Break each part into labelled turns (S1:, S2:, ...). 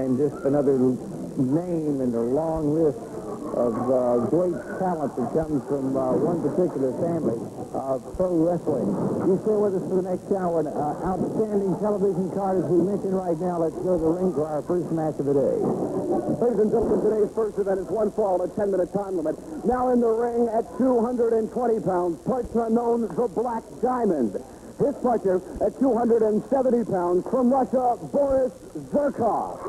S1: and just another name in the long list of great talent that comes from one particular family of pro wrestling. You stay with us for the next hour. An outstanding television card, as we mentioned right now. Let's go to the ring for our first match of the day.
S2: Ladies and gentlemen, today's first event is one fall, a 10-minute time limit. Now in the ring at 220 pounds, partner known the Black Diamond. His partner at 270 pounds from Russia, Boris Zurkoff.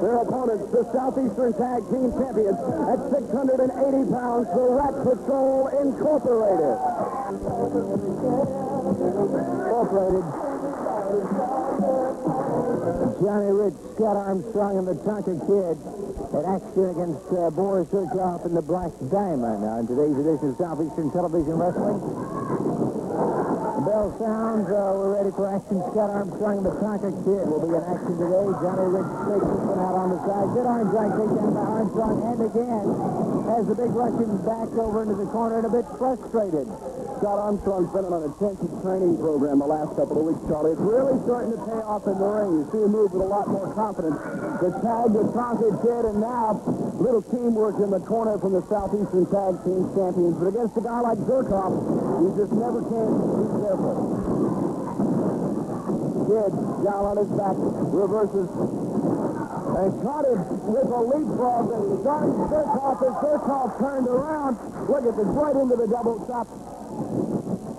S2: Their opponents, the Southeastern Tag Team Champions, at 680 pounds, the R.A.T Patrol Incorporated.
S1: Johnny Rich, Scott Armstrong, and the Tonga Kid in action against Boris Zurkoff and the Black Diamond on today's edition of Southeastern Television Wrestling. The bell sounds. We're ready for action. Scott Armstrong and the Tonga Kid will be in action today. Johnny Rich takes this one out on the side. Good Armstrong takedown by Armstrong, and again has the big Russian back over into the corner and a bit frustrated.
S2: Scott Armstrong's been on an intensive training program the last couple of weeks, Charlie. It's really starting to pay off in the ring. You see him move with a lot more confidence. The tag, the Tonga Kid, and now little teamwork in the corner from the Southeastern Tag Team Champions. But against a guy like Zurkoff, you just never can be careful. Kid down on his back, reverses. And caught him with a leapfrog that started Zurkoff as Zurkoff turned around. Look at this, right into the double chop.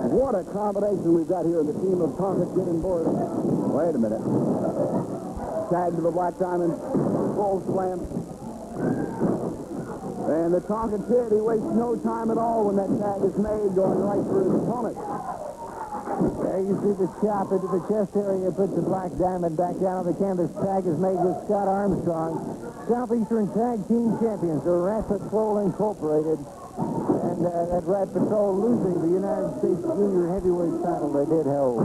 S2: And what a combination we've got here in the team of Tonga Kid and Boris. Wait a minute. Tag to the Black Diamond. Full slam. And the Tonga Kid, he wastes no time at all when that tag is made, going right through his opponent.
S1: There you see the chop into the chest area, puts the Black Diamond back down on the canvas. Tag is made with Scott Armstrong. Southeastern Tag Team Champions, the R.A.T Patrol Incorporated. And that R.A.T Patrol losing the United States Junior Heavyweight title they did hold.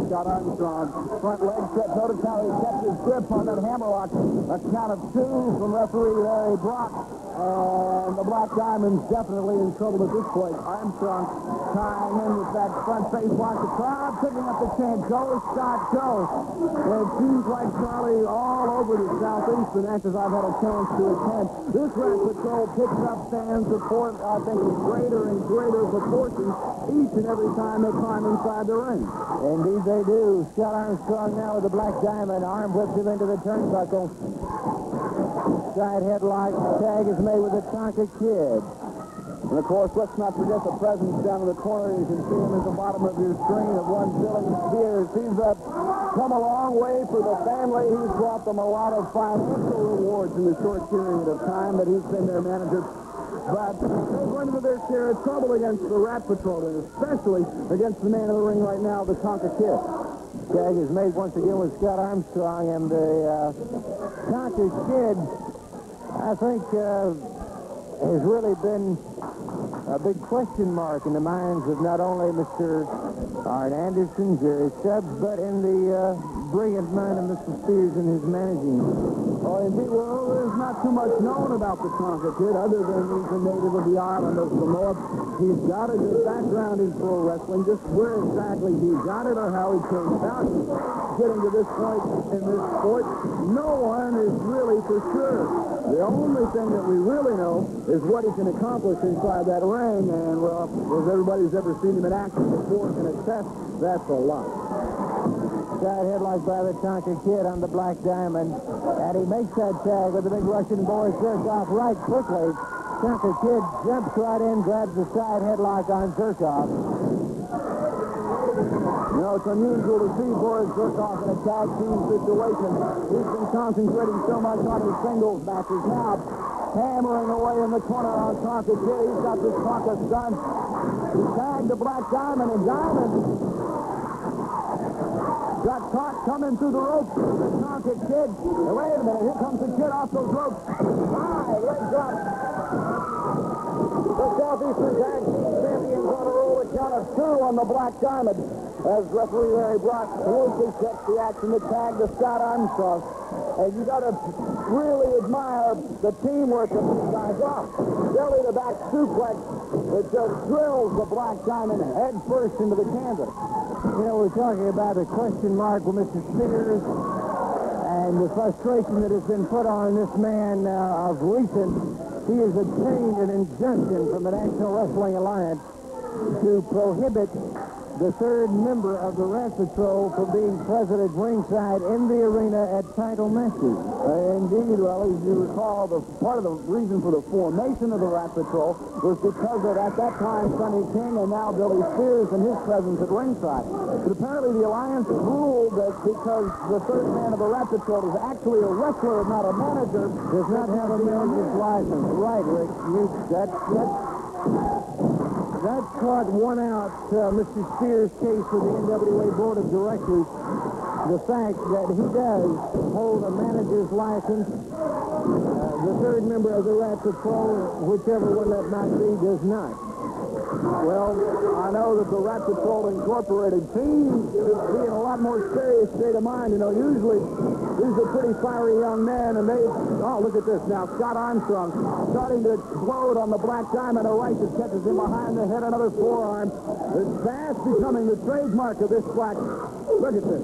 S2: Scott Armstrong, front leg set. Notice how he kept his grip on that hammerlock. A count of 2 from referee Larry Brock. And the Black Diamond's definitely in trouble at this point. Armstrong tying in with that front face lock. The crowd picking up the chant, "Go, Scott, go." Well, it seems like, Charlie, all over the Southeastern matches I've had a chance to attend, this R.A.T Patrol picks up fan support, I think, in greater and greater proportions each and every time they climb inside the ring.
S1: Indeed they do. Scott Armstrong now with the Black Diamond. Arm whips him into the turnbuckle. Side headlock. Tag is made with the Tonga Kid.
S2: And, of course, let's not forget the presence down in the corner. You can see him at the bottom of your screen of one Billy Spears. He's come a long way for the family. He's brought them a lot of financial rewards in the short period of time that he's been their manager. But they're going into their share of trouble against the R.A.T Patrol, and especially against the man in the ring right now, the Tonga Kid.
S1: Tag is made once again with Scott Armstrong, and the Tonga Kid, I think, has really been a big question mark in the minds of not only Mr. Art Anderson, Jerry Stubbs, but in the brilliant mind of Mr. Spears and his managing.
S2: Oh, indeed. Well, there's not too much known about the Tonga Kid other than he's a native of the island of Samoa. He's got a good background in pro wrestling. Just where exactly he got it or how he came about getting to this point in this sport, no one is really for sure. The only thing that we really know is what he can accomplish inside that ring, and, well, if everybody's ever seen him in action before can attest, that's a lot.
S1: Side headlock by the Tonga Kid on the Black Diamond, and he makes that tag with the big Russian Boris Zurkoff right quickly. Tonga Kid jumps right in, grabs the side headlock on Zurkoff.
S2: You know, it's unusual to see Boris Zurkoff in a tag team situation. He's been concentrating so much on his singles matches. Now, hammering away in the corner on Tonga Kid. He's got this Tonga stunned. He tagged the Black Diamond, and Diamond got caught coming through the ropes. The Tonga Kid. Wait a minute, here comes the Kid off those ropes. High, leg drop. Southeastern Tag Team Champions on a roll. A count of 2 on the Black Diamond as referee Larry Brock closely checks the action to tag to Scott Armstrong. And you got to really admire the teamwork of these guys. Belly to back suplex. It just drills the Black Diamond head first into the canvas.
S1: You know, we're talking about a question mark with Mr. Spears and the frustration that has been put on this man of recent. He has obtained an injunction from the National Wrestling Alliance to prohibit the third member of the Rat Patrol from being present at ringside in the arena at title matches.
S2: Indeed, well, as you recall, part of the reason for the formation of the Rat Patrol was because of, at that time, Sonny King and now Billy Spears and his presence at ringside. But apparently the Alliance ruled that because the third man of the Rat Patrol is actually a wrestler and not a manager,
S1: does not have a manager's license. Right, Rick. That's what won out Mr. Spears' case for the NWA Board of Directors. The fact that he does hold a manager's license. The third member of the Rat Patrol, whichever one that might be, does not.
S2: Well, I know that the Rat Patrol Incorporated team is in a lot more serious state of mind. You know, usually these are pretty fiery young men, and look at this now. Scott Armstrong starting to explode on the Black Diamond. A right that catches him behind the head, another forearm. It's fast becoming the trademark of this Black. Look at this.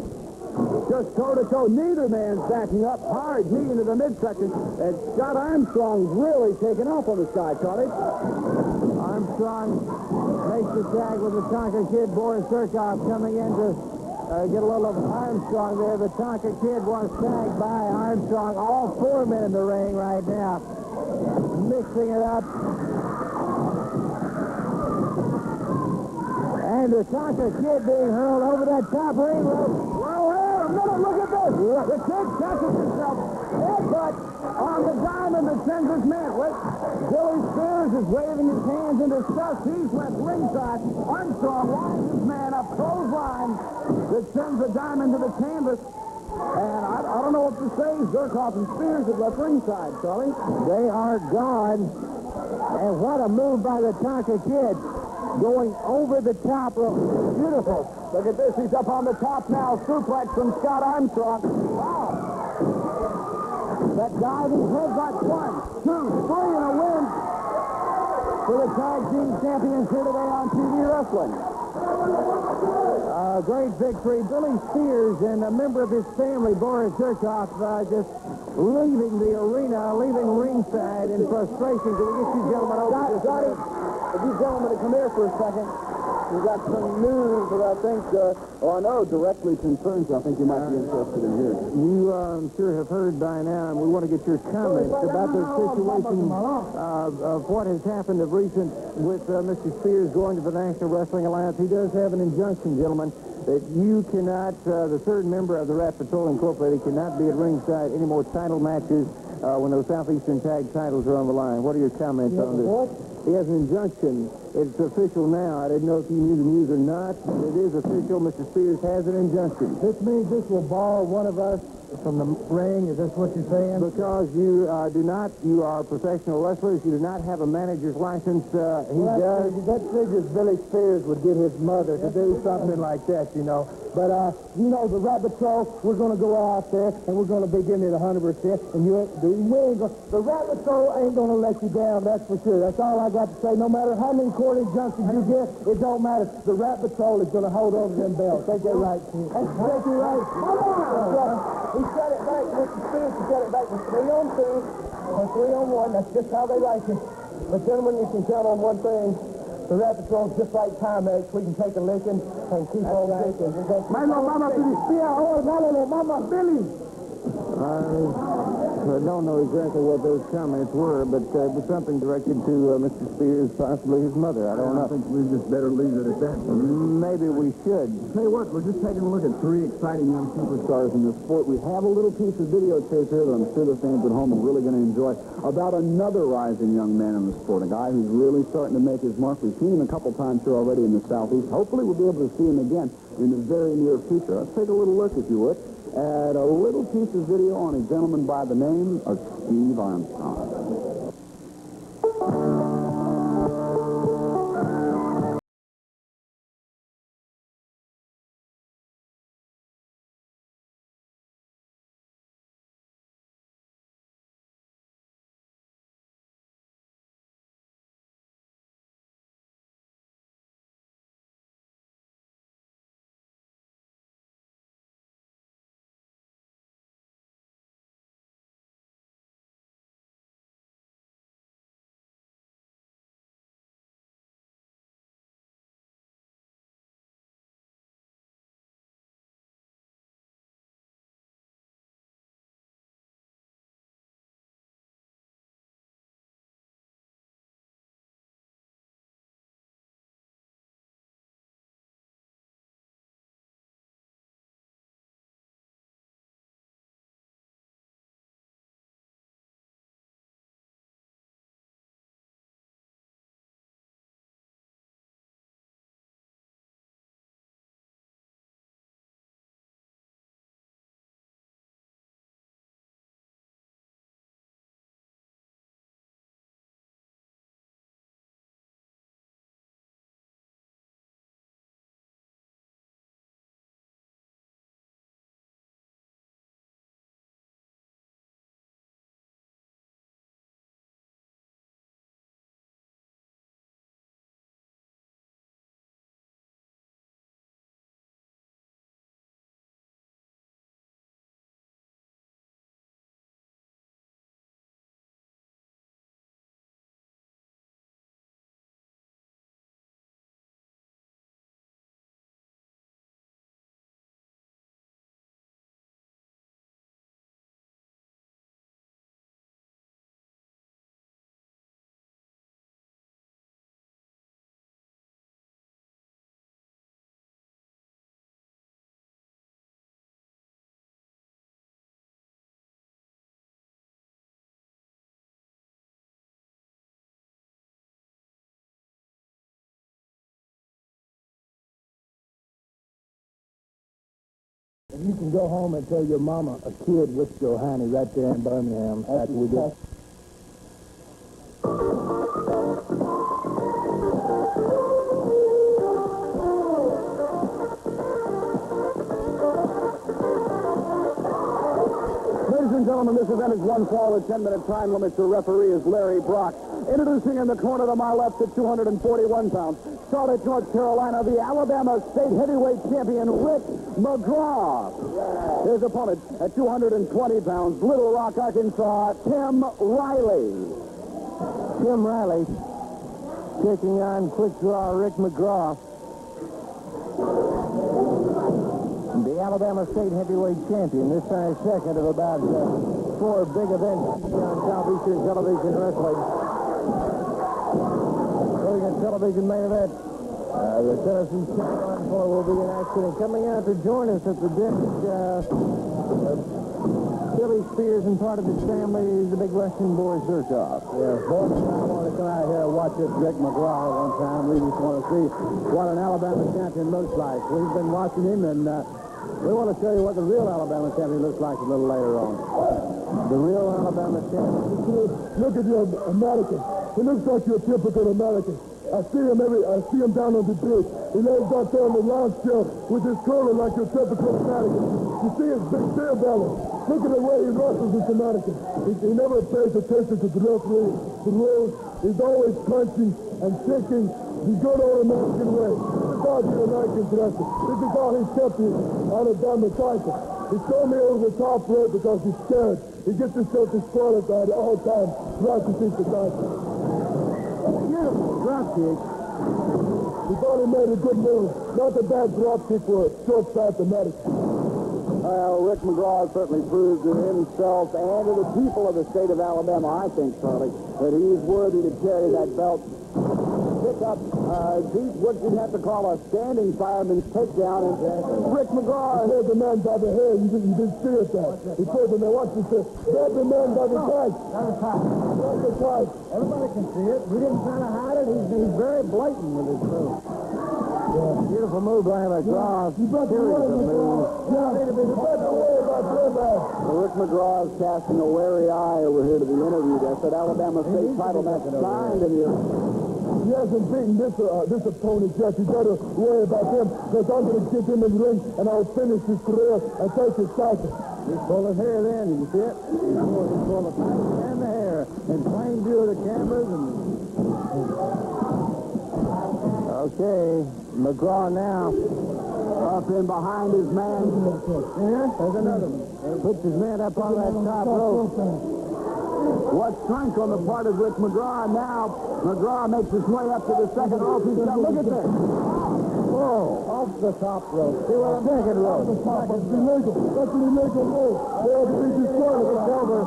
S2: Just toe-to-toe. Neither man's backing up. Hard knee into the midsection. And Scott Armstrong's really taken off on this guy, Charlie.
S1: Armstrong makes the tag with the Tonga Kid. Boris Zurkoff coming in to get a little of Armstrong there. The Tonga Kid was tagged by Armstrong. All 4 men in the ring right now. Mixing it up. And the Tonga Kid being hurled over that top ring rope.
S2: Look at this. The Kid catches himself. Headbutt on the diamond that sends his man. Billy Spears is waving his hands in disgust. He's left ringside. Armstrong lines his man up. Clothesline that sends the diamond to the canvas. And I don't know what to say. Zurkoff and Spears have left ringside, Charlie.
S1: They are gone. And what a move by the Tonga Kid. Going over the top rope. Beautiful.
S2: Look at this. He's up on the top now. Suplex from Scott Armstrong. Wow. That diving headbutt. 1, 2, 3, and a win for the tag team champions here today on TV Wrestling.
S1: Great victory. Billy Spears and a member of his family, Boris Zurkoff, just leaving the arena, leaving ringside in frustration. Can we get you gentlemen over?
S2: Johnny, if you gentlemen to come here for a second, we've got some news that I think, I know directly concerns you. I think you might be interested in hearing.
S1: You, I'm sure, have heard by now, and we want to get your comments about the situation of what has happened of recent with Mr. Spears going to the National Wrestling Alliance. He does have an injunction, gentlemen, that you cannot, the third member of the Rat Patrol Incorporated cannot be at ringside any more title matches when those Southeastern Tag titles are on the line. What are your comments on this? He has an injunction. It's official now. I didn't know if you knew the news or not, but it is official. Mr. Spears has an injunction.
S2: This means this will bar one of us from the ring. Is this what you're saying?
S1: Because you you are professional wrestlers. You do not have a manager's license. He does.
S2: That figures Billy Spears would get his mother to do something like that, you know. But, you know, the Rat Patrol, we're going to go out there, and we're going to be giving it 100%. And the Rat Patrol ain't going to let you down, that's for sure. That's all I got to say. No matter how many court injunctions you get, it don't matter. The Rat Patrol is going to hold over them belts. Ain't that right, Steve? That's exactly right. He set it back. Mr. Spears set it back from 3 on 2 or 3 on 1. That's just how they like it. But, gentlemen, you can count on one thing. The Rat Patrol's just like Timex. We can take a licking and keep on drinking. Mama Billy. Mama Billy.
S1: I don't know exactly what those comments were, but it was something directed to Mr. Spears, possibly his mother. I don't know.
S2: I think we just better leave it at that.
S1: Maybe we should.
S2: Tell you what, we're just taking a look at 3 exciting young superstars in this sport. We have a little piece of videotape here that I'm sure the fans at home are really going to enjoy about another rising young man in the sport, a guy who's really starting to make his mark. We've seen him a couple times here already in the Southeast. Hopefully we'll be able to see him again in the very near future. Let's take a little look, if you would, at a little piece of video on a gentleman by the name of Steve Armstrong. If you can go home and tell your mama a kid whipped your honey right there in Birmingham, that's what we did. Ladies and gentlemen, this event is one fall with 10-minute time limit. The referee is Larry Brock. Introducing in the corner to my left at 241 pounds, Charlotte, North Carolina, the Alabama State Heavyweight Champion, Rick McGraw. His opponent at 220 pounds, Little Rock, Arkansas, Tim Riley.
S1: Tim Riley taking on quick draw Rick McGraw. The Alabama State Heavyweight Champion. This time second of about 4 big events on Southeastern Television Wrestling. Going at television main event. The Tennessee Channel floor will be in action. And coming out to join us at the desk, Billy Spears and part of his family is the big Russian Boris Zurkoff.
S2: Yeah, Boris and I want to come out here and watch this Rick McGraw one time. We just want to see what an Alabama champion looks like. We've been watching him, and we want to show you what the real Alabama champion looks like a little later on. The real Alabama champion.
S3: Look at your American. He looks like your typical American. I see him down on the bridge. He lays out there on the lounge chair with his collar like your typical American. You see his big beer belly. Look at the way he wrestles this American. He never pays attention to the referee, the rules. He's always punching and kicking the good old American way. This is how the Americans wrestle. This is how he's kept the Alabama title. He's thrown me over the top rope because he's scared. He gets himself disqualified at all times throughout the season title.
S2: Beautiful drop kick.
S3: He's only made a good move. Not a bad drop kick for a short fat American.
S2: Well, Rick McGraw certainly proved to himself and to the people of the state of Alabama, I think, Charlie, that he's worthy to carry that belt. Pick up what you'd have to call a standing fireman's takedown. And Rick McGraw.
S3: He pulled the man by the hair. You didn't see it there. He pulled the man. Watch this. Grab the man by the tight. Grab the tight.
S2: Everybody can see it. We didn't try to hide it. He's very blatant with his move.
S3: Yeah.
S2: Beautiful move by McGraw.
S3: You got to worry about
S2: Rick McGraw is casting a wary eye over here to the interview desk. That Alabama State title match signed in here.
S3: He hasn't beaten this opponent yet. You better worry about him because I'm going to get him in the ring and I'll finish his career and take his title.
S2: He's full of hair then. You see it? He's full of title and the hair. In plain view of the cameras.
S1: Okay, McGraw now
S2: Up in behind his man.
S1: There's another one. He puts his man up on that top rope.
S2: What strength on the part of Rick McGraw. Now McGraw makes his way up to the second rope. He's got, look at this.
S1: Whoa, off the top rope. See what I'm second rope.
S3: That's illegal. That's an illegal move. They have to be disqualified.
S1: It's over.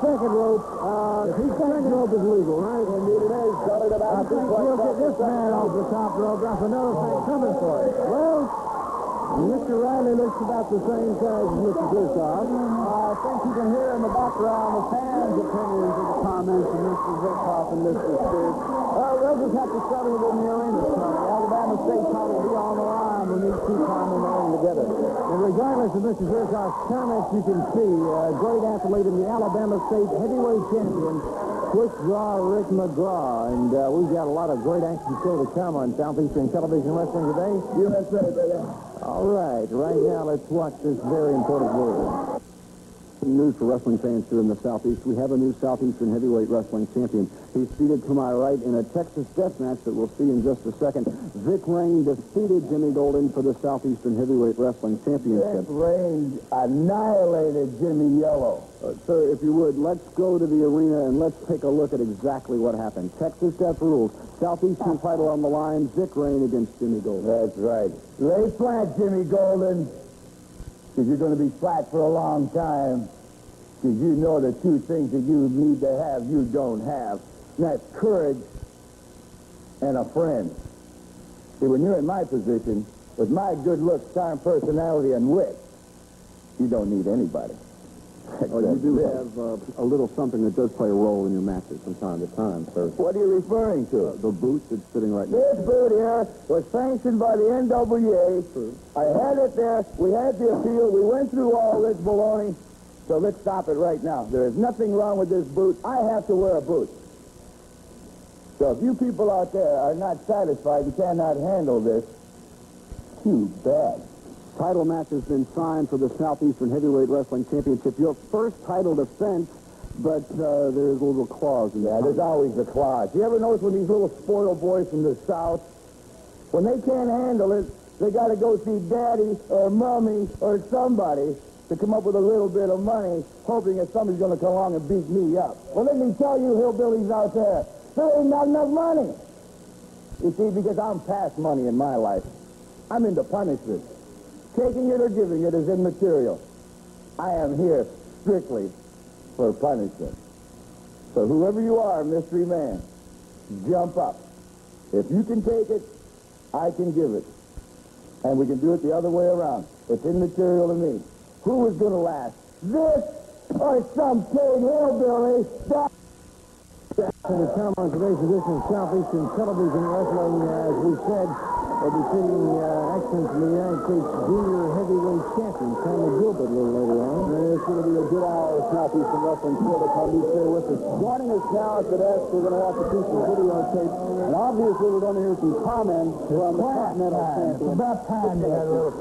S1: Second rope. Second rope is legal, right?
S2: Indeed it is. Started about
S1: I think we'll get this man off the top rope. That's another thing coming for it. Well, Mr. Riley looks about the same size as Mr. Zurkoff.
S2: I think you can hear in the background the fans' opinions of the comments of Mr. Zurkoff and Mr. Spears. They'll just have to settle it in the arena, Charlie. Alabama State title will be on the line when these two come in the ring together.
S1: And regardless of Mr. Zurkoff's comments, you can see a great athlete in the Alabama State heavyweight champion, quick draw Rick McGraw. And we've got a lot of great action still to come on Southeastern Television Wrestling today.
S3: USA, baby.
S1: All right now let's watch this very important move.
S2: News for wrestling fans here in the Southeast. We have a new Southeastern heavyweight wrestling champion. He's seated to my right in a Texas death match that we'll see in just a second. Vic Rain defeated Jimmy Golden for the Southeastern heavyweight wrestling championship.
S3: Vic Rain annihilated Jimmy Yellow.
S2: Sir, if you would, let's go to the arena and let's take a look at exactly what happened. Texas Death Rules. Southeastern title on the line. Vic Rain against Jimmy Golden.
S3: That's right. Lay flat, Jimmy Golden, because you're going to be flat for a long time. Because you know the two things that you need to have, you don't have. And that's courage and a friend. See, when you're in my position, with my good looks, charm, personality, and wit, you don't need anybody.
S2: Oh, you do have a little something that does play a role in your matches from time to time, sir.
S1: What are you referring to?
S2: The boot that's sitting right now.
S1: This boot here was sanctioned by the NWA. I had it there. We had the appeal. We went through all this baloney. So let's stop it right now. There is nothing wrong with this boot. I have to wear a boot. So if you people out there are not satisfied and cannot handle this, too bad.
S2: Title match has been signed for the Southeastern Heavyweight Wrestling Championship. Your first title defense, but there's a little clause in there.
S1: Yeah, there's always a clause. You ever notice when these little spoiled boys from the South, when they can't handle it, they got to go see Daddy or Mommy or somebody to come up with a little bit of money, hoping that somebody's going to come along and beat me up. Well, let me tell you, hillbillies out there, there ain't not enough money. You see, because I'm past money in my life. I'm into punishment. Taking it or giving it is immaterial. I am here strictly for punishment. So whoever you are, mystery man, jump up. If you can take it, I can give it. And we can do it the other way around. It's immaterial to me. Who is going to last? This or some kid hillbilly?
S2: And to come on today's edition of Southeastern Television Wrestling, as we said, we'll be seeing action from the United States Junior Heavyweight Champion, Tommy Gilbert, a little later on.
S3: It's going to be a good hour of Southeastern Wrestling for the Cubby. Stay with us. Joining us now at the desk, we're going to watch a piece of videotape. And obviously, we're going to hear some comments from the Continental Champion.
S1: It's about time you had a little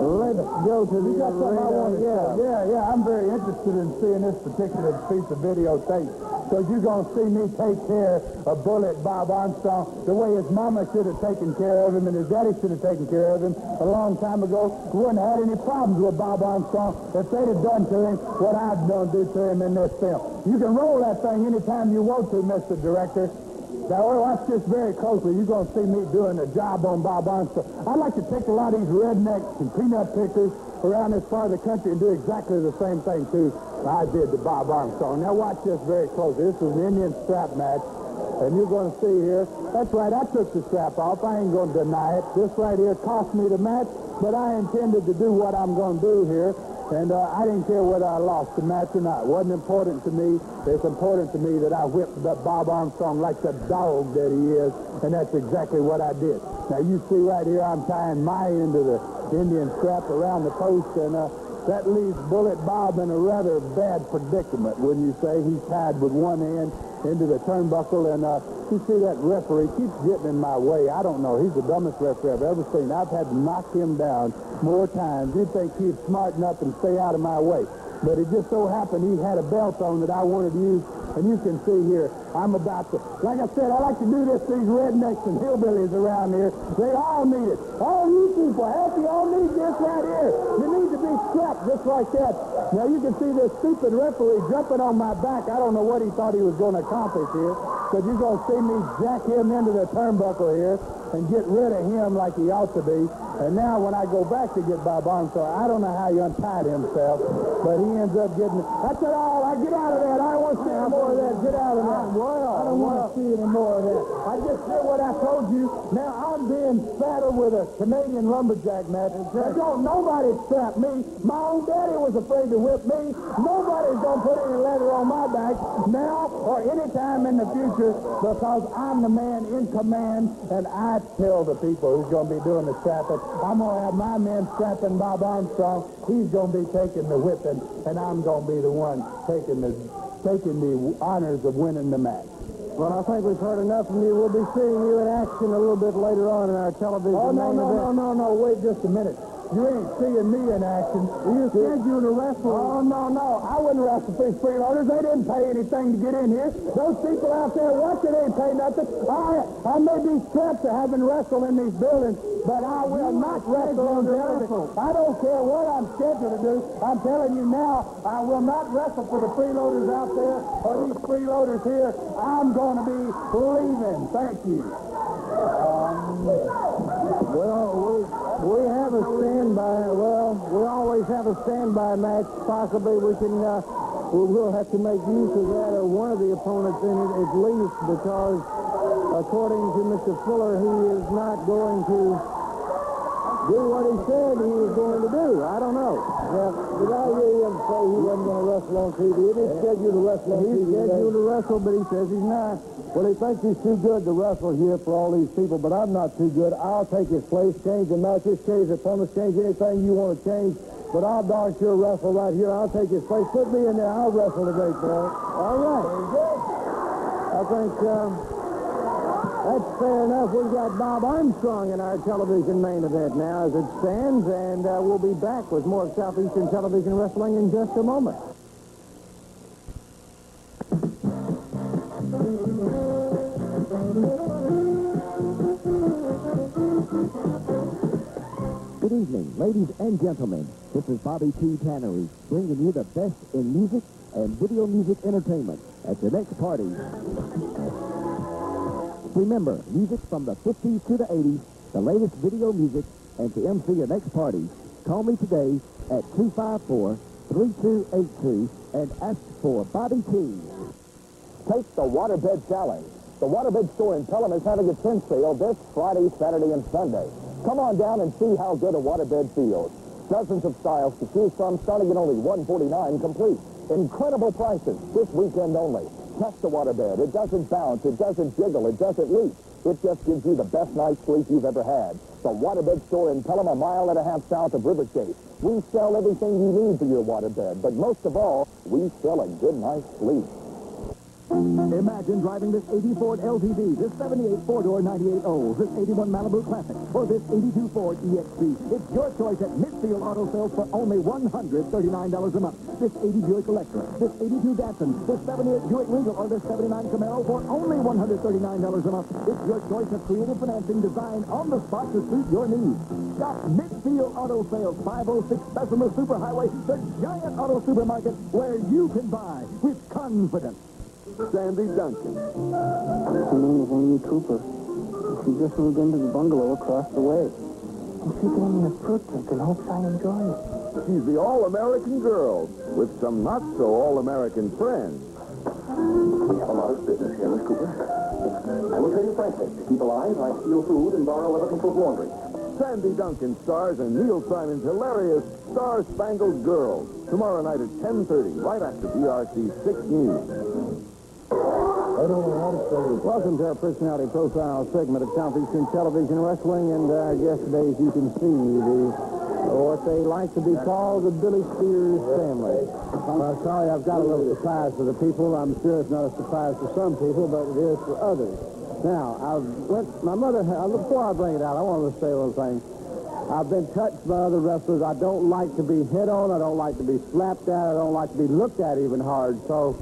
S2: Let's go to the arena.
S1: Yeah, I'm very interested in seeing this particular piece of videotape. Because you're going to see me take care of Bullet Bob Armstrong the way his mama should have taken care of him and his daddy should have taken care of him a long time ago. We wouldn't have had any problems with Bob Armstrong if they'd have done to him what I've done to him in this film. You can roll that thing anytime you want to, Mr. Director. Now, watch this very closely. You're going to see me doing a job on Bob Armstrong. I'd like to take a lot of these rednecks and peanut pickers around this part of the country and do exactly the same thing, too, I did to Bob Armstrong. Now, watch this very closely. This is an Indian strap match, and you're going to see here. That's right, I took the strap off. I ain't going to deny it. This right here cost me the match, but I intended to do what I'm going to do here. And I didn't care whether I lost the match or not. It wasn't important to me. It's important to me that I whipped up Bob Armstrong like the dog that he is, and that's exactly what I did. Now, you see right here, I'm tying my end of the Indian strap around the post, and that leaves Bullet Bob in a rather bad predicament, wouldn't you say? He's tied with one end into the turnbuckle, and you see that referee keeps getting in my way. I don't know. He's the dumbest referee I've ever seen. I've had to knock him down more times. You'd think he'd smarten up and stay out of my way. But it just so happened he had a belt on that I wanted to use, and you can see here, I'm about to, like I said, I like to do this to these rednecks and hillbillies around here. They all need it. All you people, half you all need this right here. You need to be strapped just like that. Now you can see this stupid referee jumping on my back. I don't know what he thought he was going to accomplish here, but you're going to see me jack him into the turnbuckle here and get rid of him like he ought to be. And now when I go back to get Bob Armstrong, I don't know how he untied himself, but he ends up getting... That's it all. I get out of that. I don't want to see any more of that. Get out of that. I don't want to see any more of that. I just did what I told you. Now I'm being saddled with a Canadian lumberjack match. Don't nobody strap me. My own daddy was afraid to whip me. Nobody's going to put any leather on my back now or any time in the future because I'm the man in command, and I tell the people who's going to be doing the strapping. I'm going to have my men strapping Bob Armstrong. He's going to be taking the whipping, and I'm going to be the one taking the honors of winning the match.
S2: Well, I think we've heard enough from you. We'll be seeing you in action a little bit later on in our television main event.
S1: No, wait just a minute. You ain't seeing me in action. You said you were to wrestle. Oh, no. I wouldn't wrestle these freeloaders. They didn't pay anything to get in here. Those people out there watching ain't pay nothing. I may be strapped to having wrestled in these buildings, but I will not wrestle on television. I don't care what I'm scheduled to do. I'm telling you now, I will not wrestle for the freeloaders out there or these freeloaders here. I'm going to be leaving. Thank you.
S2: We have a standby. Well, we always have a standby match. Possibly we will have to make use of that or one of the opponents in it at least, because according to Mr. Fuller, he is not going to
S1: do what he said he was going to do. I don't know.
S2: Yeah, did I hear him say he wasn't going to wrestle on TV? He didn't schedule to wrestle on TV.
S1: He's scheduled to wrestle, but he says he's not.
S2: Well, he thinks he's too good to wrestle here for all these people, but I'm not too good. I'll take his place, change the matches, change the opponents, change anything you want to change, but I'll darn sure wrestle right here. I'll take his place. Put me in there. I'll wrestle the great boy.
S1: All right. I think that's fair enough. We've got Bob Armstrong in our television main event now as it stands, and we'll be back with more of Southeastern Television Wrestling in just a moment.
S4: Good evening, ladies and gentlemen. This is Bobby T. Tannery, bringing you the best in music and video music entertainment at your next party. Remember, music from the 50s to the 80s, the latest video music, and to MC your next party. Call me today at 254-3282 and ask for Bobby T.
S2: Take the Waterbed Challenge. The Waterbed store in Pelham is having a tent sale this Friday, Saturday, and Sunday. Come on down and see how good a waterbed feels. Dozens of styles to choose from, starting at only $149 complete. Incredible prices this weekend only. Test the waterbed. It doesn't bounce. It doesn't jiggle. It doesn't leak. It just gives you the best night's sleep you've ever had. The Waterbed store in Pelham, a mile and a half south of River Chase. We sell everything you need for your waterbed, but most of all, we sell a good night's sleep.
S4: Imagine driving this 80 Ford LTD, this 78 4-door 98O, this 81 Malibu Classic, or this 82 Ford EXP. It's your choice at Midfield Auto Sales for only $139 a month. This 80 Buick Electra, this 82 Datsun, this 78 Buick Regal, or this 79 Camaro for only $139 a month. It's your choice of creative financing designed on the spot to suit your needs. Shop Midfield Auto Sales, 506 Bessemer Superhighway, the giant auto supermarket where you can buy with confidence.
S2: Sandy Duncan.
S5: Her name is Amy Cooper. She just moved into the bungalow across the way. And she gave me a fruit cake and hopes I enjoy it.
S2: She's the all-American girl with some not-so-all-American friends.
S6: We have a lot of business here, Miss Cooper. I will tell you frankly, to keep alive, I steal food and borrow other people's laundry.
S2: Sandy Duncan stars in Neil Simon's hilarious Star-Spangled Girl tomorrow night at 10:30, right after BRC 6 News.
S3: I don't know how to say it.
S1: Welcome to our personality profile segment of Southeastern Television Wrestling, and yesterday, as you can see, what they like to be called the Billy Spears family. Well, sorry, I've got a little surprise for the people. I'm sure it's not a surprise for some people, but it is for others. Now, my mother, before I bring it out, I want to say a little thing. I've been touched by other wrestlers. I don't like to be hit on. I don't like to be slapped at. I don't like to be looked at even hard. So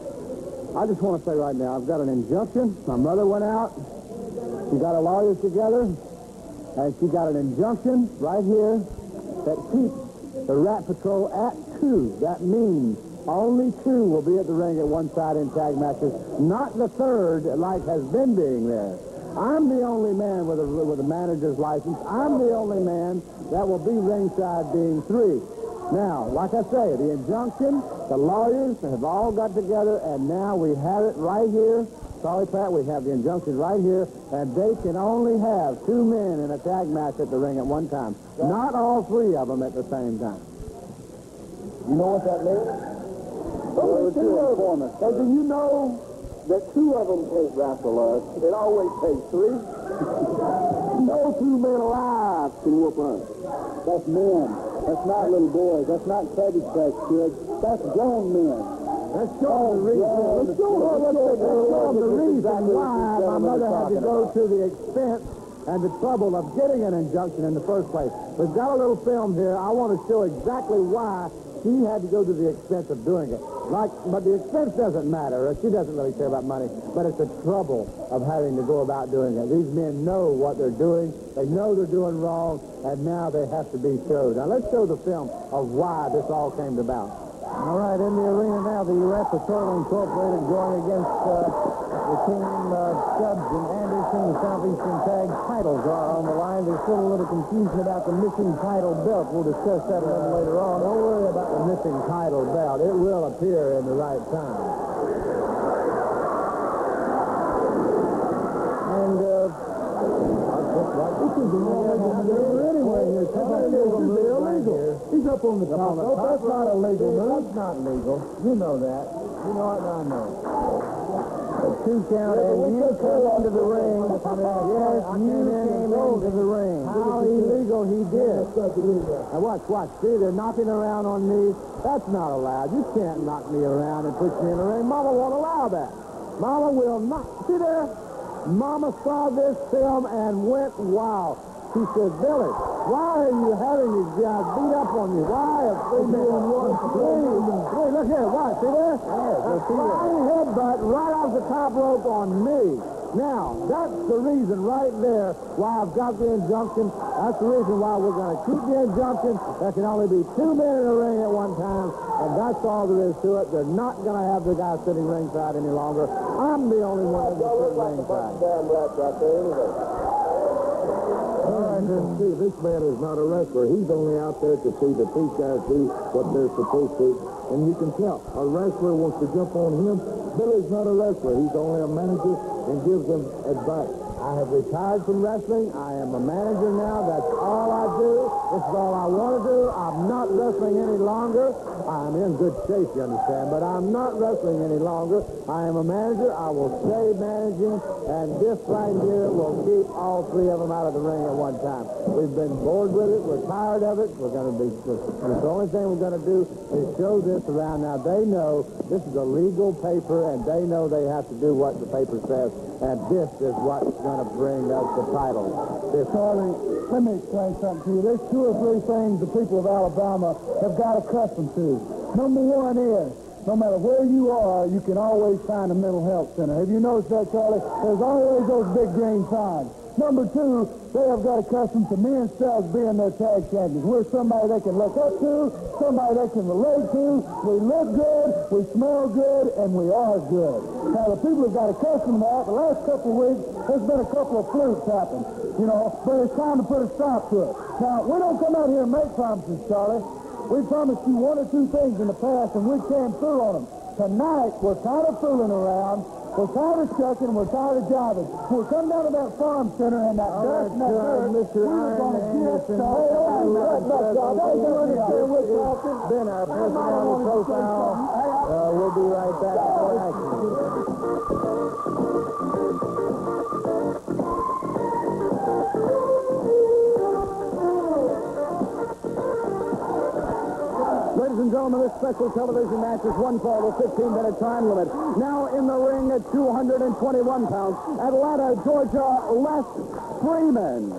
S1: I just want to say right now, I've got an injunction. My mother went out. She got her lawyers together, and she got an injunction right here that keeps the Rat Patrol at 2. That means only 2 will be at the ring at one side in tag matches, not the third like has been being there. I'm the only man with a manager's license. I'm the only man that will be ringside being 3. Now, like I say, the injunction, the lawyers have all got together, and now we have it right here. Sorry, Pat, we have the injunction right here, and they can only have 2 men in a tag match at the ring at one time. Not all 3 of them at the same time.
S2: You know what that means?
S5: Only 2 of them.
S2: And do you know that 2 of them can't wrestle us? It always takes 3. No 2 men alive can whoop us.
S5: That's men. That's not little boys. That's not Cabbage Patch Kids. That's grown men.
S1: Let's show them the reason. Let's show them the reason why my mother had to go to the expense and the trouble of getting an injunction in the first place. We've got a little film here. I want to show exactly why she had to go to the expense of doing it. But the expense doesn't matter. She doesn't really care about money. But it's the trouble of having to go about doing it. These men know what they're doing. They know they're doing wrong, and now they have to be showed. Now, let's show the film of why this all came about. All right, in the arena now, the Rat Patrol Incorporated going against the team of Stubbs and Anderson. The Southeastern Tag titles are on the line. There's still a little confusion about the missing title belt. We'll discuss that a little later on. Don't worry about the missing title belt. It will appear in the right time. And this is the anyway here.
S3: up on the top.
S2: No, that's not a legal move.
S1: That's not legal. You know that. You know it, and I know. A 2 count, and you come into the ring. Yes, you came into the ring. How illegal he did. Now watch. See, they're knocking around on me. That's not allowed. You can't knock me around and push me in the ring. Mama won't allow that. Mama will not. See there? Mama saw this film and went wild. She said, Billy, why are you having these guys beat up on you? Why are they doing what? Hey, look here. Watch. See there? A flying headbutt right off the top rope on me. Now, that's the reason right there why I've got the injunction. That's the reason why we're going to keep the injunction. There can only be 2 men in the ring at one time, and that's all there is to it. They're not going to have the guy sitting ringside any longer. I'm the only one that's sitting ringside.
S3: See, this man is not a wrestler. He's only out there to see that these guys do what they're supposed to. And you can tell, a wrestler wants to jump on him. Billy's not a wrestler. He's only a manager and gives them advice.
S1: I have retired from wrestling. I am a manager now. That's all I do. This is all I want to do. I'm not wrestling any longer. I'm in good shape, you understand, but I'm not wrestling any longer. I am a manager. I will stay managing, and this right here will keep all 3 of them out of the ring at one time. We've been bored with it. We're tired of it. We're going to be, the only thing we're going to do is show this around. Now, they know this is a legal paper, and they know they have to do what the paper says, and this is what's going to bring us the title.
S2: Charlie, let me explain something to you. There's 2 or 3 things the people of Alabama have got accustomed to. Number 1 is, no matter where you are, you can always find a mental health center. Have you noticed that, Charlie? There's always those big green signs. Number 2, they have got accustomed to me and Stubbs being their tag champions. We're somebody they can look up to, somebody they can relate to. We look good, we smell good, and we are good. Now, the people have got accustomed to that. The last couple of weeks, there's been a couple of flukes happen, you know, but it's time to put a stop to it. Now, we don't come out here and make promises, Charlie. We promised you 1 or 2 things in the past, and we came through on them. Tonight, we're tired of fooling around. We're tired of shucking. We're tired of jiving. We'll come down to that farm center and that dust and that dirt.
S1: Mr. Iron Anderson. Been our personality profile. We'll be right back for action. Ladies and gentlemen, this special television match is 1 fall with 15-minute time limit. Now in the ring at 221 pounds, Atlanta, Georgia, Les Freeman.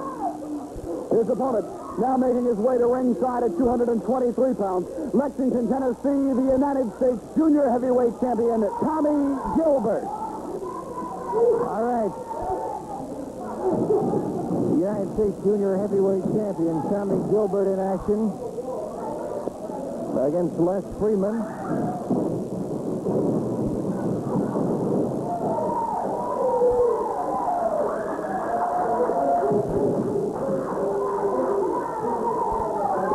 S1: His opponent now making his way to ringside at 223 pounds, Lexington, Tennessee, the United States Junior Heavyweight Champion, Tommy Gilbert. All right. United States Junior Heavyweight Champion, Tommy Gilbert in action against Les Freeman.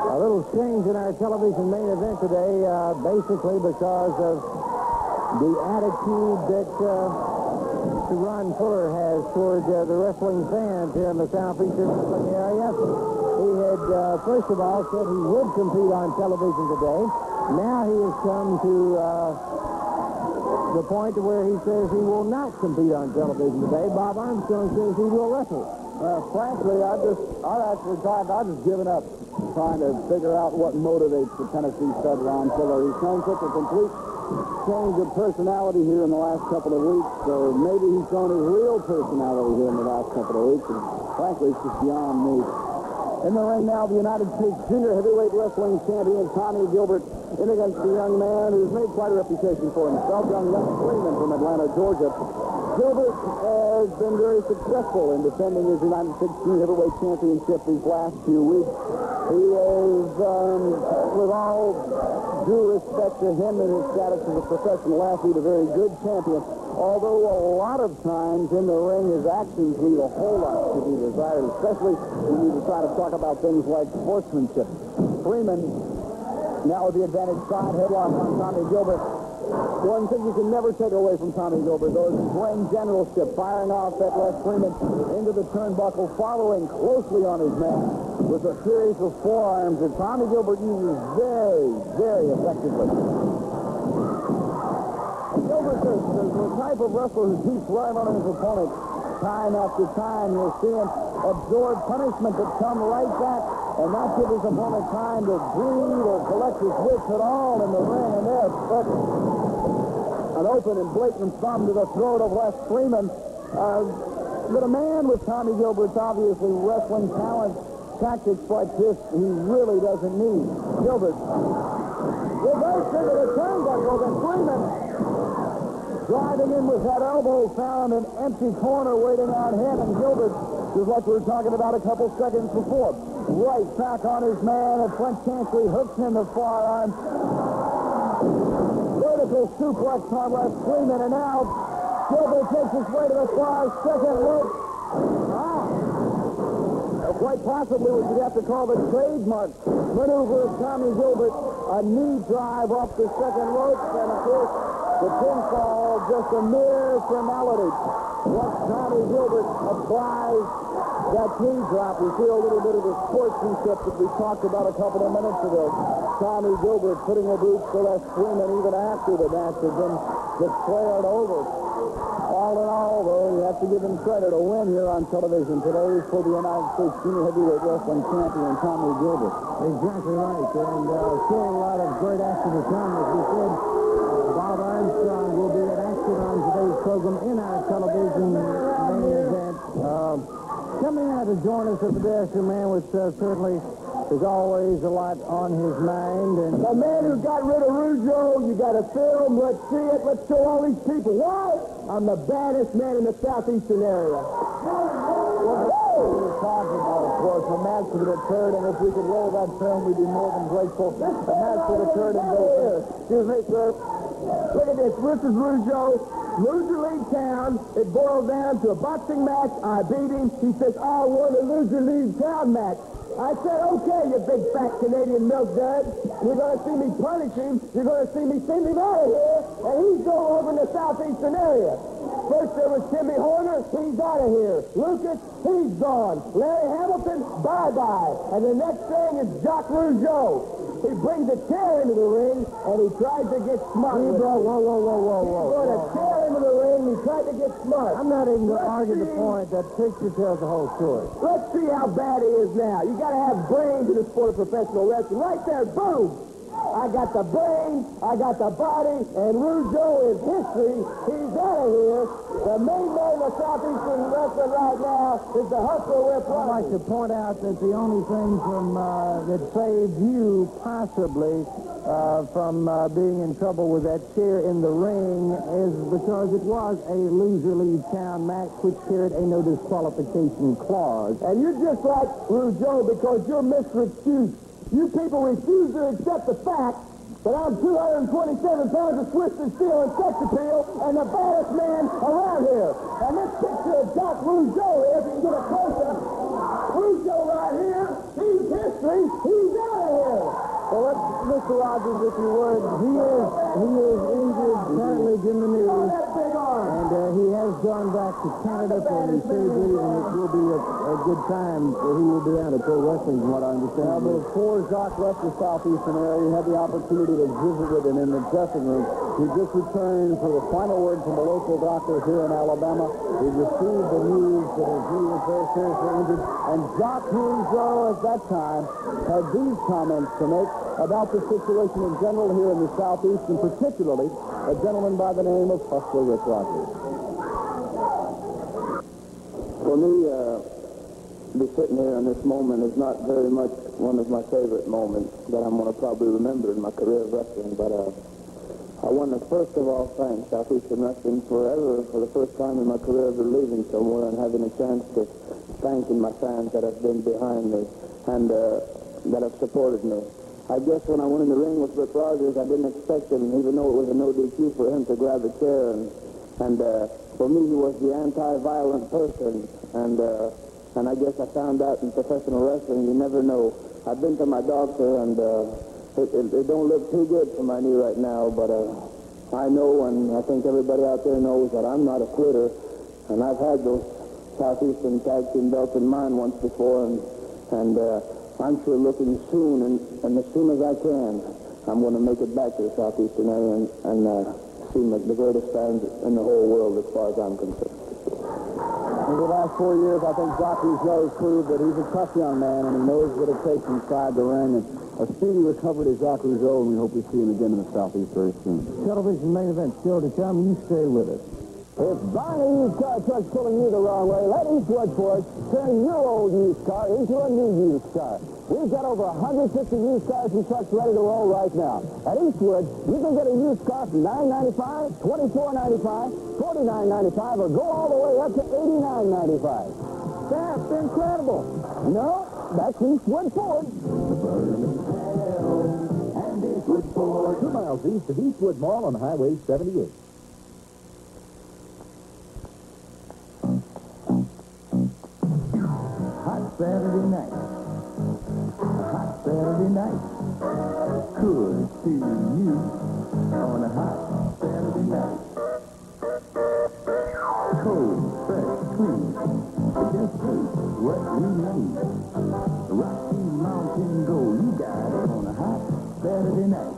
S1: A little change in our television main event today, basically because of the attitude that Ron Fuller has toward the wrestling fans here in the Southeastern wrestling area. He had, first of all, said he would compete on television today. Now he has come to the point where he says he will not compete on television today. Bob Armstrong says he will wrestle.
S2: Frankly, I've just given up trying to figure out what motivates the Tennessee stud Ron Fuller. He's shown such a complete change of personality here in the last couple of weeks, so maybe he's shown his real personality here in the last couple of weeks, and frankly, it's just beyond me. In the ring now, the United States Junior Heavyweight Wrestling Champion, Tommy Gilbert, in against the young man who's made quite a reputation for himself, young Les Freeman from Atlanta, Georgia. Gilbert has been very successful in defending his United States Junior Heavyweight Championship these last few weeks. He is, with all due respect to him and his status as a professional athlete, a very good champion. Although a lot of times in the ring, his actions leave a whole lot to be desired, especially when you try to talk about things like sportsmanship. Freeman, now with the advantage side, headlock on Tommy Gilbert. One thing you can never take away from Tommy Gilbert, though, is his ring generalship, firing off that Les Freeman into the turnbuckle, following closely on his man with a series of forearms that Tommy Gilbert uses very, very effectively. Gilbert is the type of wrestler who keeps right on his opponent time after time. You'll see him absorb punishment but come right back and not give his opponent time to breathe or collect his wits at all in the ring. And there, but an open and blatant thumb to the throat of Les Freeman. But a man with Tommy Gilbert's obviously wrestling talent, tactics like this, he really doesn't need. Gilbert reverse into the turnbuckle, and Freeman driving in with that elbow, found an empty corner waiting on him, and Gilbert, just like we were talking about a couple seconds before, right back on his man, and French Chancery hooks in the forearm. Vertical suplex on Les Freeman, and now Gilbert takes his way to the far second rope. Quite possibly what you'd have to call the trademark maneuver of Tommy Gilbert, a knee drive off the second rope, and of course, the pinfall, just a mere formality. Once Tommy Gilbert applies that knee drop, we see a little bit of the sportsmanship that we talked about a couple of minutes ago. Tommy Gilbert putting the boots to Les Freeman even after the match had been declared over. All in all, though, you have to give him credit. A win here on television today for the United States Junior Heavyweight Wrestling Champion, Tommy Gilbert.
S1: Exactly right, and still a lot of great action to come. As we said, Bob Armstrong will be in action on today's program in our television main event. Coming out to join us at the desk, a man with certainly is always a lot on his mind. And
S2: the man who got rid of Rougeau, you got to film, let's see it, let's show all these people. Why? I'm the baddest man in the Southeastern area. What we were talking about, of course, the match that occurred, and if we could roll that film, we'd be more than grateful. The match that occurred in excuse me, sir. Look at this. This is Rougeau. Loser leave town. It boiled down to a boxing match. I beat him. He says, I want a loser leave town match. I said, okay, you big fat Canadian milk dud. You're going to see me punish him. You're going to see me send him out of here. And he's going over in the Southeastern area. First there was Timmy Horner. He's out of here. Lucas, he's gone. Larry Hamilton, bye-bye. And the next thing is Jacques Rougeau. He brings a chair into the ring, and he tries to get smart. He brought a chair into the ring, he tried to get smart.
S1: I'm not even going to argue the point. That picture tells the whole story.
S2: Let's see how bad he is now. You got to have brains in the sport of professional wrestling. Right there, boom! I got the brain, I got the body, and Rougeau is history. He's out of here. The main man of Southeastern wrestling right now is the hustler we're playing.
S1: I'd like to point out that the only thing from that saved you possibly from being in trouble with that chair in the ring is because it was a loser leave town match which carried a no disqualification clause.
S2: And you're just like Rougeau because you're Mr. Excuse. You people refuse to accept the fact that I'm 227 pounds of twisted steel and sex appeal and the baddest man around here. And this picture of Jacques Rougeau here, if you can get a close-up, Rougeau right here, he's history, he's out of here.
S1: Well, let's, Mr. Rogers, if you would, he is injured, currently in the news, and he has gone back to Canada for his surgery, and it will be a good time that he will be out of pro wrestling, from what I understand.
S2: Now, before Jacques left the Southeastern area, he had the opportunity to visit with him in the dressing room. He just returned for the final word from the local doctor here in Alabama. He received the news that his knee was very seriously injured, and Jacques Rougeau at that time had these comments to make about the situation in general here in the Southeast, and particularly a gentleman by the name of Hustler Rick Rogers.
S5: For me, to be sitting here in this moment is not very much one of my favorite moments that I'm going to probably remember in my career of wrestling, but I want to first of all thank Southeastern Wrestling forever for the first time in my career of leaving somewhere and having a chance to thanking my fans that have been behind me and that have supported me. I guess when I went in the ring with Rick Rogers, I didn't expect him, even though it was a no DQ, for him to grab the chair. And for me, he was the anti-violent person. And I guess I found out in professional wrestling, you never know. I've been to my doctor, and it don't look too good for my knee right now. But I know, and I think everybody out there knows, that I'm not a quitter. And I've had those Southeastern tag team belts in mine once before, and I'm sure looking soon, and as soon as I can, I'm going to make it back to the Southeastern area and see the greatest fans in the whole world as far as I'm concerned.
S2: In the last 4 years, I think Jacques Rougeau has proved that he's a tough young man, and he knows what it takes inside the ring. And a speedy recovery to Jacques Rougeau, and we hope we see him again in the Southeast very soon.
S1: Television main event still to come. You stay with us.
S2: If buying a used car truck's pulling you the wrong way, let Eastwood Ford turn your old used car into a new used car. We've got over 150 used cars and trucks ready to roll right now. At Eastwood, you can get a used car for $9.95, $24.95, $49.95, or go all the way up to $89.95. That's incredible. No, that's Eastwood Ford.
S4: And Eastwood Ford. 2 miles east of Eastwood Mall on Highway 78.
S1: Saturday night. A hot Saturday night. Could see you on a hot Saturday night. Cold, fresh, clean. Just what we need. Rocky Mountain Gold, you got it on a hot Saturday night.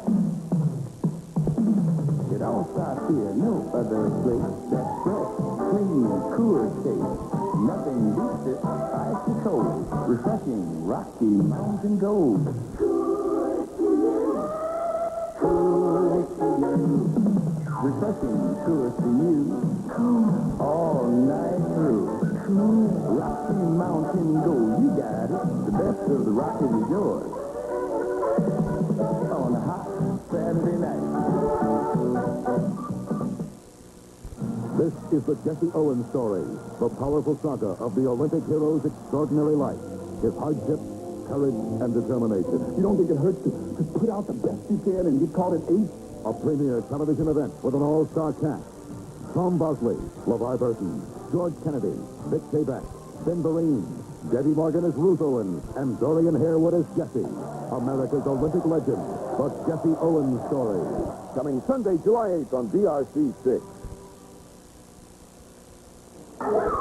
S1: It all starts here, no other place. That's fresh, clean, cool taste. Nothing beats it, icy cold, refreshing Rocky Mountain Gold. Good to you. Refreshing good to you. All night through. Rocky Mountain Gold, you got it. The best of the Rockies is yours. On a hot Saturday night.
S4: This is the Jesse Owens story, the powerful saga of the Olympic hero's extraordinary life, his hardships, courage, and determination.
S3: You don't think it hurts to put out the best you can and get caught at 8?
S4: A premier television event with an all-star cast. Tom Bosley, LeVar Burton, George Kennedy, Vic Rain, Ben Vereen, Debbie Morgan as Ruth Owens, and Dorian Harewood as Jesse. America's Olympic legend, the Jesse Owens story.
S3: Coming Sunday, July 8th on BRC 6.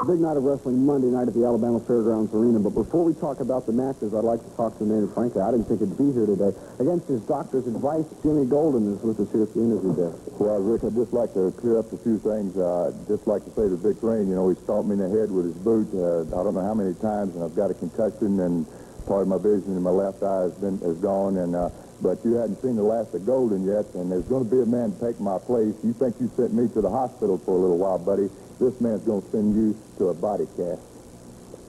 S2: Big night of wrestling Monday night at the Alabama Fairgrounds Arena. But before we talk about the matches, I'd like to talk to the man who, frankly, I didn't think he'd be here today. Against his doctor's advice, Jimmy Golden is with us here at the interview desk.
S3: Well, Rick, I'd just like to clear up a few things. Just like to say to Vic Rain, he stomped me in the head with his boot. I don't know how many times, and I've got a concussion, and part of my vision in my left eye is gone. And but you hadn't seen the last of Golden yet, and there's going to be a man to take my place. You think you sent me to the hospital for a little while, buddy. This man's going to send you to a body cast.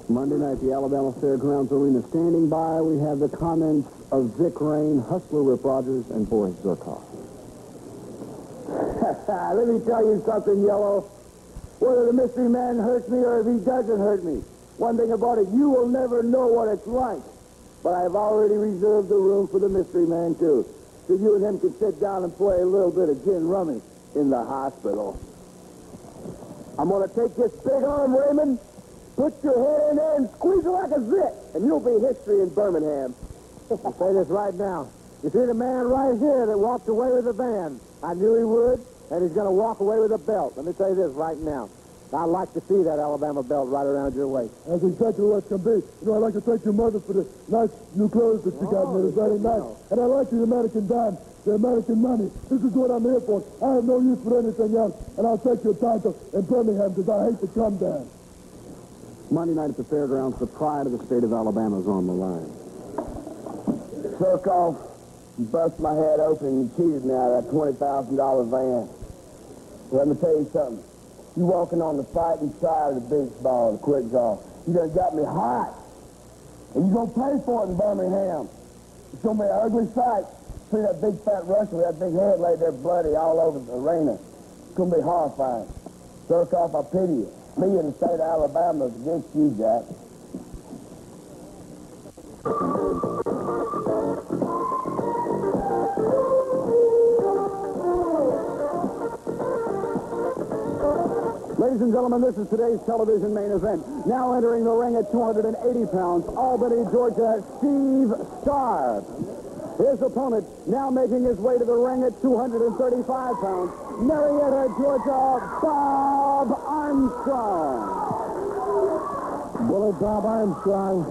S2: Monday night at the Alabama Fairgrounds Arena. Standing by, we have the comments of Vic Rain, Hustler Rip Rogers, and Boris Zurkoff.
S5: Let me tell you something, Yellow. Whether the mystery man hurts me or if he doesn't hurt me, one thing about it, you will never know what it's like. But I have already reserved the room for the mystery man, too. So you and him can sit down and play a little bit of gin rummy in the hospital. I'm going to take this big arm, Raymond, put your head in there and squeeze it like a zit, and you'll be history in Birmingham. I'll say this right now. You see the man right here that walked away with the van? I knew he would, and he's going to walk away with a belt. Let me tell you this right now. I'd like to see that Alabama belt right around your waist.
S3: That's exactly what it's going to be. I'd like to thank your mother for the nice new clothes that you got me. It was very nice. And I like the American dime, the American money. This is what I'm here for. I have no use for anything else. And I'll take your title in Birmingham because I hate to come down.
S2: Monday night at the Fairgrounds, the pride of the state of Alabama is on the line.
S5: Zurkoff, you bust my head open and you cheated me out of that $20,000 van. Let me tell you something. You walking on the fighting side of the baseball, the quick draw. You done got me hot. And you gonna pay for it in Birmingham. It's gonna be an ugly sight. See that big fat Russian with that big head laid there bloody all over the arena. It's gonna be horrifying. Zurkoff, I pity you. Me and the state of Alabama is against you, Jack.
S2: Ladies and gentlemen, this is today's television main event. Now entering the ring at 280 pounds, Albany, Georgia, Steve Starr. His opponent now making his way to the ring at 235 pounds, Marietta, Georgia, Bob Armstrong. Bullet Bob Armstrong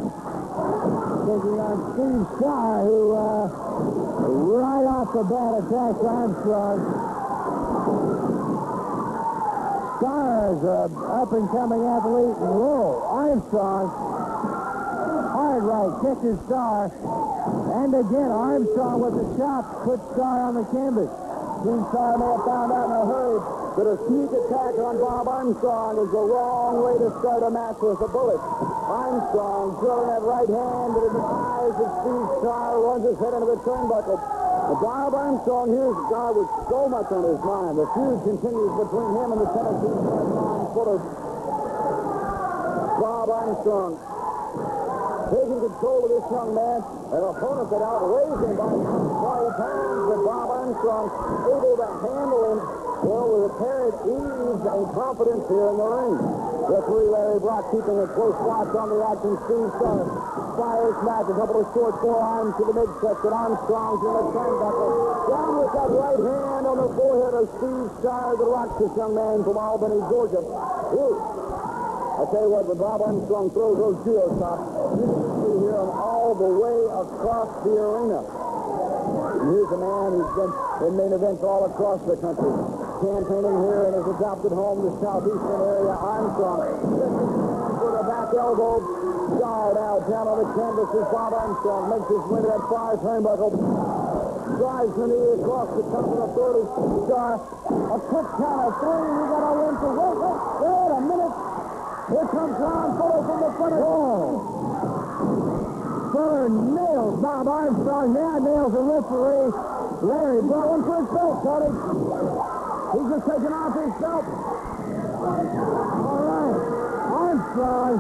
S2: taking on Steve Starr, who right off the bat attacks Armstrong. Starr is an up-and-coming athlete, and Armstrong, hard right, catches Starr, and again Armstrong with the chop puts Starr on the canvas.
S5: Steve Starr may have found out in a hurry that a sneak attack on Bob Armstrong is the wrong way to start a match with a bullet. Armstrong drilling that right hand into the eyes of Steve Starr, runs his head into the turnbuckle. Bob Armstrong, here's a guy with so much on his mind. The feud continues between him and the Tennessee Fuller. Bob Armstrong taking control of this young man, an opponent that outweighs him by 20 pounds, but Bob Armstrong able to handle him, well, with apparent ease and confidence here in the ring. Referee Larry Brock keeping a close watch on the action. Steve Starr fires back, a couple of short forearms to the midsection. Armstrong's in the turnbuckle. Down with that right hand on the forehead of Steve Starr that rocks this young man from Albany, Georgia. Ooh. I tell you what, when Bob Armstrong throws those geostops, you can hear him all the way across the arena. And here's a man who's been in main events all across the country. Campaigning here in his adopted home, the Southeastern area. Armstrong with a back elbow. Starr now down on the canvas as Bob Armstrong makes his way to that far turnbuckle. Drives the knee across the top of the throat of Starr. A quick count of three. We got a win for wait a minute. Here comes Ron Fuller from the front of the Fuller nails Bob Armstrong. Now nails the referee. Larry brought one for his belt, Tony. He's just taking off his belt. All right. Armstrong.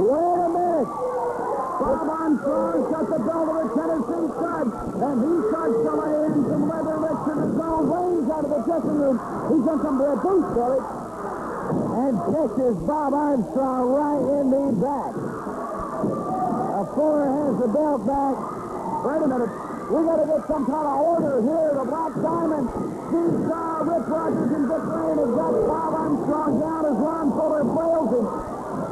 S5: Wait a minute. Bob Armstrong got the belt of the Tennessee stud, and he starts to lay in some leather licks in his own wings out of the dressing room. He's got some red boots, Tony. And catches Bob Armstrong right in the back. Fuller has the belt back. Wait a minute. We got to get some kind of order here. The Black Diamond, Steve Starr, Rick Rogers, and Vic Rain have got Bob Armstrong down as Ron Fuller flails him.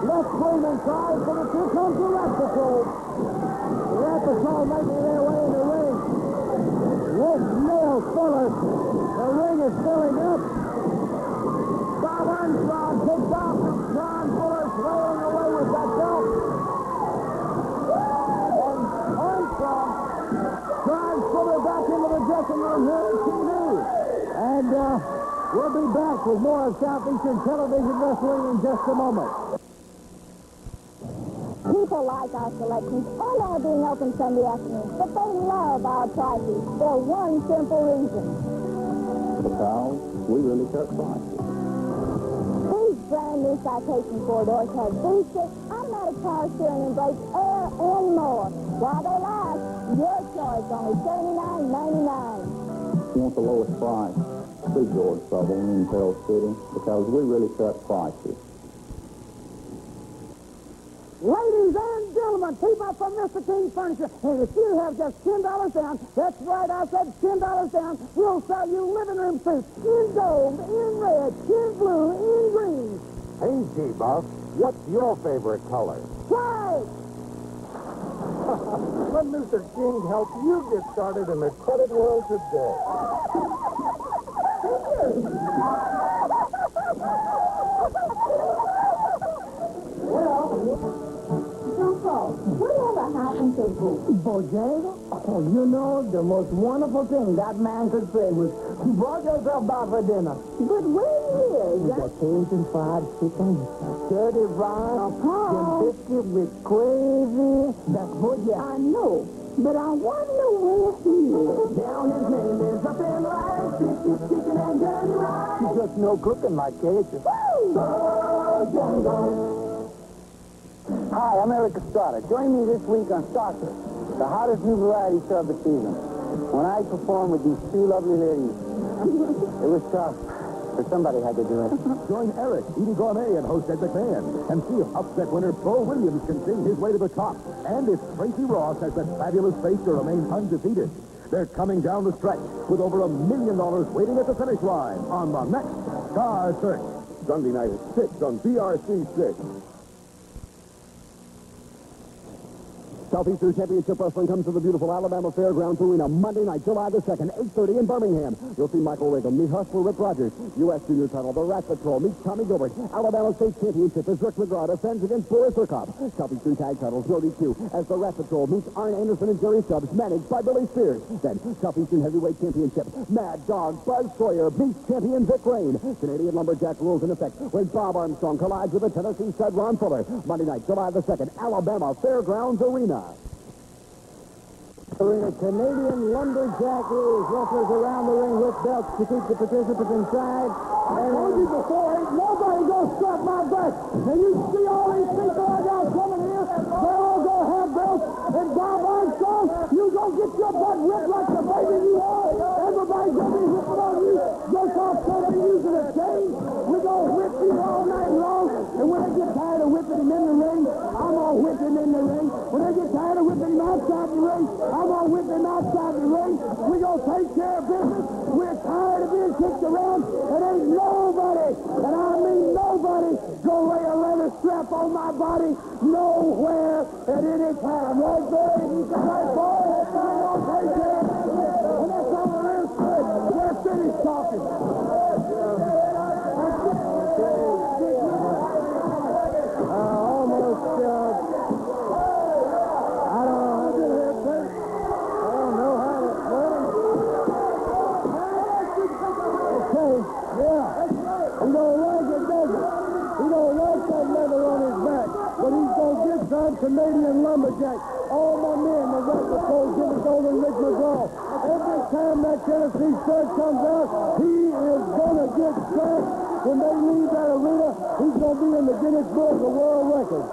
S5: Les Freeman tries, but here comes the Rat Patrol. The Rat Patrol making their way in the ring. Rick nails Fuller. The ring is filling up. Bob Armstrong takes off. Ron Fuller flailing away with that belt. And Armstrong drives Fuller back into the dressing room here at TV. And we'll be back with more of Southeastern Television Wrestling in just a moment.
S7: People like our selections and our being open Sunday afternoon, but they love our prices for one simple reason.
S5: Because we really cut prices.
S7: These brand new Citation four-doors have boosted, automatic power steering and brakes, air, and more. While they last, your choice, only $79.99.
S5: You want the lowest price? Big George Trouble in Pearl City, because we really cut prices.
S2: Ladies and gentlemen, people from Mr. King's Furniture, and if you have just $10 down, that's right, I said $10 down, we'll sell you living room suits in gold, in red, in blue, in green.
S8: Hey, G-Buff, what's your favorite color?
S2: White!
S8: Let Mr. King help you get started in the credit world today.
S7: Whatever happened to
S2: Bojangles? Oh, you know, the most wonderful thing that man could say was, brought yourself back for dinner.
S7: But where is
S2: We got Cajun fried chicken, dirty rice, and biscuit with gravy. That's Bojangles.
S7: I know, but I wonder where he is.
S2: Down his name is up in rice, biscuit, chicken, and dirty rice.
S8: She's just no cooking like Cajun.
S5: Hi, I'm Eric Estrada. Join me this week on Stalker, the hottest new variety show of the season. When I perform with these two lovely ladies, it was tough, but somebody had to do it.
S4: Join Eric, Edie Gourmet, and host Ed McMahon, and see if upset winner Bo Williams can sing his way to the top, and if Tracy Ross has that fabulous face to remain undefeated. They're coming down the stretch with over $1 million waiting at the finish line on the next Star Search. Sunday night at 6 on BRC 6. Southeastern Championship Wrestling comes to the beautiful Alabama Fairgrounds Arena Monday night, July the 2nd, 8:30 in Birmingham. You'll see Michael Reagan meet Hustler Rick Rogers. U.S. Junior title, the R.A.T Patrol meets Tommy Gilbert. Alabama State Championship as Rick McGraw defends against Boris Zurkoff. Southeastern Tag titles, Brody Q as the R.A.T Patrol meets Arn Anderson and Jerry Stubbs, managed by Billy Spears. Then Southeastern Heavyweight Championship, Mad Dog Buzz Sawyer beats champion Vic Rain. Canadian Lumberjack rules in effect when Bob Armstrong collides with the Tennessee stud Ron Fuller. Monday night, July the 2nd, Alabama Fairgrounds Arena.
S1: Canadian lumberjack rules. Wrestlers around the ring with belts to keep the participants inside.
S2: I told you before, ain't nobody gonna stop my back. And you see all these people I got coming here, they all gonna have belts. And Bob Armstrong, you gonna get your butt whipped like the baby you are. Everybody's gonna be whipping on you. Zurkoff said they're using a chain. We're gonna whip you all night long. And when they get tired of whipping him in the ring, I'm gonna whip him in the ring. When they get tired of whipping him outside the ring, I'm gonna whip him outside the ring. We're gonna take care of business. We're tired of being kicked around. It ain't nobody, and I mean nobody, gonna lay a leather strap on my body nowhere at any time. Right there, right, boy? I'm gonna take care of business. And that's all there is to it. We're finished talking. Canadian lumberjack. All my men, the rest of those Gilbert and Rick McGraw. Every time that Tennessee stud comes out, he is going to get struck. When they leave that arena, he's going to be in the Guinness Book of World Records.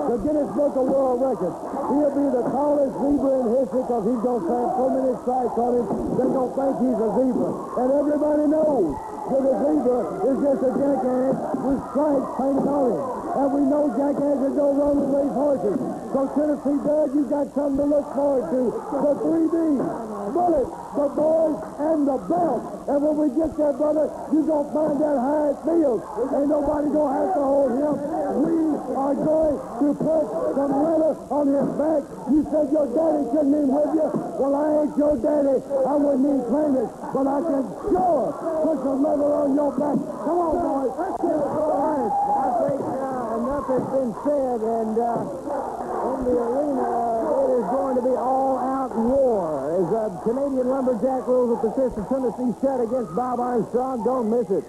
S2: The Guinness Book of World Records. He'll be the tallest zebra in history because he's going to have so many stripes on him, they're going to think he's a zebra. And everybody knows that a zebra is just a jackass with stripes painted on him. And we know jackasses don't run with race horses. So Tennessee Doug, you got something to look forward to. The 3Ds, bullets, the boys, and the belt. And when we get there, brother, you're going to find out how it feels. Ain't nobody going to have to hold him. We are going to put some leather on his back. You said your daddy couldn't even with you. Well, I ain't your daddy. I wouldn't even claim it. But I can sure put some leather on your back. Come on, boys. Let's get it. All right. I think enough has been said, and in the arena, it is going to be all-out war. As Canadian lumberjack rules will persist in Tennessee set against Bob Armstrong. Don't miss it.